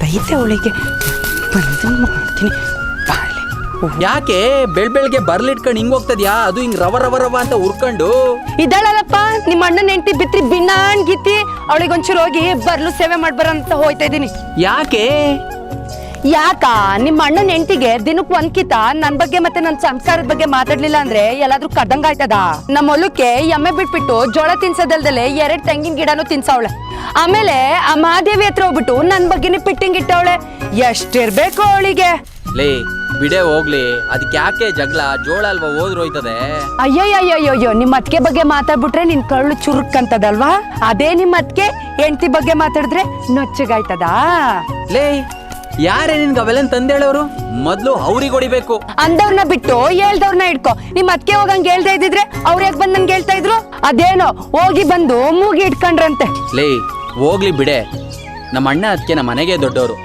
ಐತೆ ಅವಳಿಗೆ ಬಂದು ಮಾಡ್ತೀನಿ ಬಾಳೆ. ಯಾಕೆ ಬೆಳ್ಬೆಳ್ಗೆ ಬರ್ಲಿಟ್ಕೊಂಡು ಹಿಂಗ್ ಹೋಗ್ತದ್ಯಾ? ಅದು ಹಿಂಗ್ ರವ ರವ ರವ ಅಂತ ಉರ್ಕೊಂಡು. ಇದ್ದಾಳಲ್ಲಪ್ಪ ನಿಮ್ಮ ಅಣ್ಣನ ಹೆಂಡತಿ ಬಿತ್ರಿ ಬಿನ್ನಾಣ್ ಗೀತಿ, ಅವಳಿಗೆ ಒಂಚೂರು ಹೋಗಿ ಬರ್ಲು ಸೇವೆ ಮಾಡ್ಬರಂತ ಹೋಯ್ತಾ ಇದ್ದೀನಿ. ಯಾಕೆ ನಿಮ್ಮ ಅಣ್ಣನ ಹೆಂಡತಿಗೆ ದಿನಕ್ಕೆ ಒಂದ್ಕಿತ ನನ್ ಬಗ್ಗೆ ಮತ್ತೆ ನನ್ನ ಸಂಸ್ಕಾರದ ಬಗ್ಗೆ ಮಾತಾಡ್ಲಿಲ್ಲ ಅಂದ್ರೆ ಎಲ್ಲಾದ್ರೂ ಕದಂಗ ಆಯ್ತದ. ನಮ್ಮ ಹೊಲಕ್ಕೆ ಎಮ್ಮೆ ಬಿಟ್ಬಿಟ್ಟು ಜೋಳ ತಿನ್ಸದಲ್ದಲೆ 2 ತೆಂಗಿನ ಗಿಡನೂ ತಿನ್ಸವಳೆ. ಆಮೇಲೆ ಆ ಮಹಾದೇವಿ ಹತ್ರ ಹೋಗ್ಬಿಟ್ಟು ನನ್ ಬಗ್ಗೆನೇ ಪಿಟ್ಟಿಂಗ್ ಇಟ್ಟವಳೆ. ಎಷ್ಟಿರ್ಬೇಕು ಅವಳಿಗೆ? ಲೇ ಬಿಡೆ ಹೋಗ್ಲಿ, ಅದಕ್ಕೆ ಯಾಕೆ ಜಗಳ? ಜೋಳ ಅಲ್ವಾ ಹೋದ್ರು ಹೋಯ್ತದೆ. ಅಯ್ಯಯ್ಯಯ್ಯೋ ನಿಮ್ಮ ಅತ್ತಿಗೆ ಬಗ್ಗೆ ಮಾತಾಡ್ಬಿಟ್ರೆ ನಿನ್ ಕಳ್ಳು ಚುರುಕ್ ಅಂತದಲ್ವಾ? ಅದೇ ನಿಮ್ಮ ಅತ್ತಿಗೆ ಹೆಂಡತಿ ಬಗ್ಗೆ ಮಾತಾಡಿದ್ರೆ ನೊಚ್ಚಗಾಯ್ತದ. ಲೇ ಯಾರೇ ನಿನ್ಗೆ ಅವೆಲ್ಲ ತಂದೇಳವ್ರು? ಮೊದ್ಲು ಅವ್ರಿಗೆ ಹೊಡಿಬೇಕು. ಅಂದವ್ರನ್ನ ಬಿಟ್ಟು ಹೇಳ್ದವ್ರನ್ನ ಇಟ್ಕೋ. ನಿಮ್ ಅತ್ತಿಗೆ ಹೋಗಂಗ್ ಹೇಳ್ತಾ ಇದ್ದಿದ್ರೆ ಅವ್ರ ಯಾಕೆ ಬಂದ್ ನನ್ಗೆ ಹೇಳ್ತಾ ಇದ್ರು? ಅದೇನೋ ಹೋಗಿ ಬಂದು ಮೂಗಿ ಇಟ್ಕೊಂಡ್ರಂತೆ. ಲೇ ಹೋಗ್ಲಿ ಬಿಡೆ, ನಮ್ಮ ಅಣ್ಣ ಅದಕ್ಕೆ ನಮ್ಮ ಮನೆಗೆ ದೊಡ್ಡವರು.